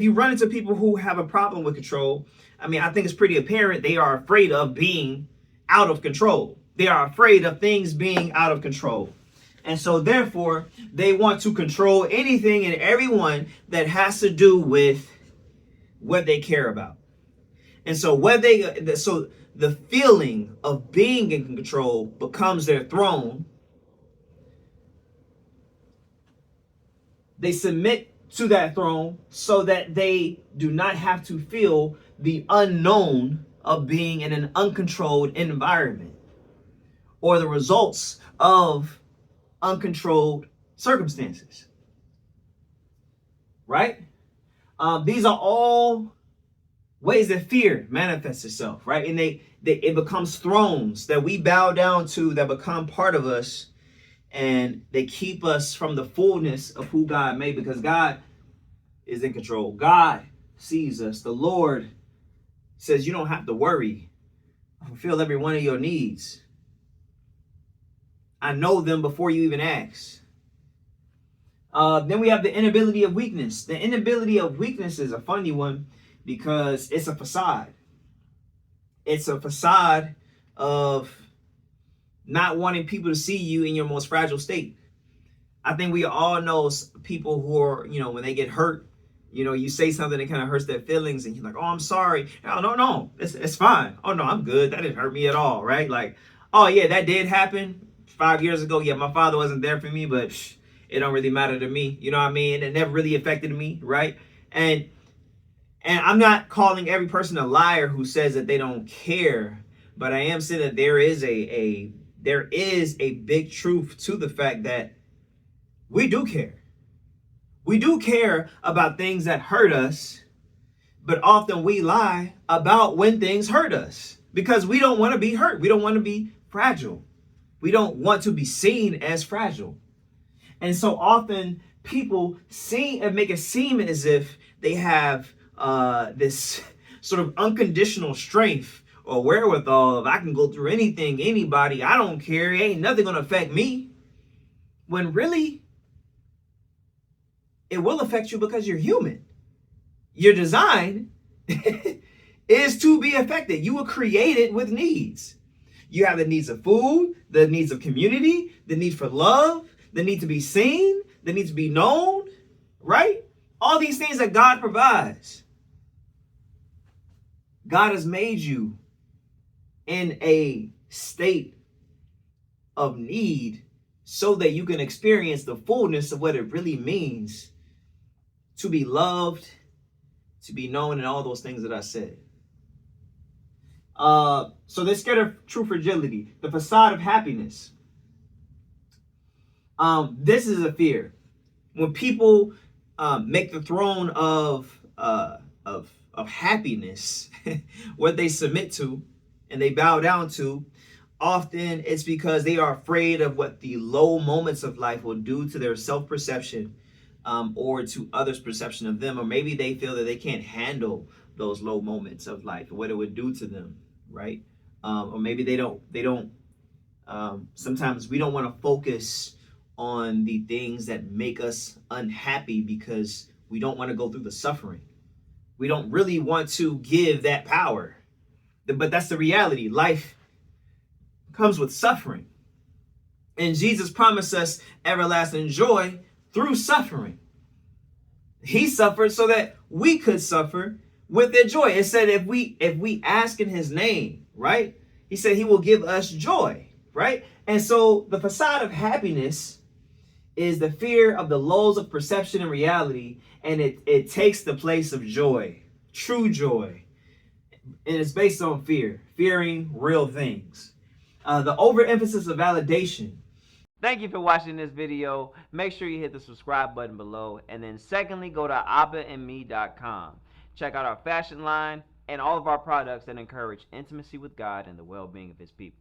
If you run into people who have a problem with control, I mean, I think it's pretty apparent they are afraid of being out of control. They are afraid of things being out of control. And so therefore, they want to control anything and everyone that has to do with what they care about. And so the feeling of being in control becomes their throne. They submit to that throne so that they do not have to feel the unknown of being in an uncontrolled environment or the results of uncontrolled circumstances. Right? These are all ways that fear manifests itself, right? And it becomes thrones that we bow down to, that become part of us, and they keep us from the fullness of who God made, because God is in control. God sees us. The Lord says you don't have to worry. I fulfill every one of your needs. I know them before you even ask. Then we have the inability of weakness. The inability of weakness is a funny one because it's a facade. It's a facade of not wanting people to see you in your most fragile state. I think we all know people who are, when they get hurt, you say something that kind of hurts their feelings and you're like, oh, I'm sorry. No, it's fine. Oh, no, I'm good. That didn't hurt me at all, right? Like, oh, yeah, that did happen 5 years ago. Yeah, my father wasn't there for me, but it don't really matter to me. You know what I mean? It never really affected me, right? And I'm not calling every person a liar who says that they don't care, but I am saying that there is a big truth to the fact that we do care. We do care about things that hurt us, but often we lie about when things hurt us because we don't want to be hurt. We don't want to be fragile. We don't want to be seen as fragile. And so often people make it seem as if they have this sort of unconditional strength or wherewithal of I can go through anything, anybody, I don't care, ain't nothing gonna affect me. When really, it will affect you because you're human. Your design is to be affected. You were created with needs. You have the needs of food, the needs of community, the need for love, the need to be seen, the need to be known, right? All these things that God provides. God has made you in a state of need so that you can experience the fullness of what it really means to be loved, to be known, and all those things that I said. So they're scared of true fragility, the facade of happiness. This is a fear. When people make the throne of happiness what they submit to and they bow down to, often it's because they are afraid of what the low moments of life will do to their self-perception, or to others' perception of them, or maybe they feel that they can't handle those low moments of life, what it would do to them, right? Or maybe they don't. Sometimes we don't want to focus on the things that make us unhappy because we don't want to go through the suffering. We don't really want to give that power. But that's the reality. Life comes with suffering. And Jesus promised us everlasting joy through suffering. He suffered so that we could suffer with their joy. It said if we ask in his name, right? He said he will give us joy, right? And so the facade of happiness is the fear of the lows of perception and reality, and it takes the place of joy, true joy. And it's based on fearing real things. The overemphasis of validation. Thank you for watching this video. Make sure you hit the subscribe button below. And then secondly, go to abbaandme.com. Check out our fashion line and all of our products that encourage intimacy with God and the well-being of his people.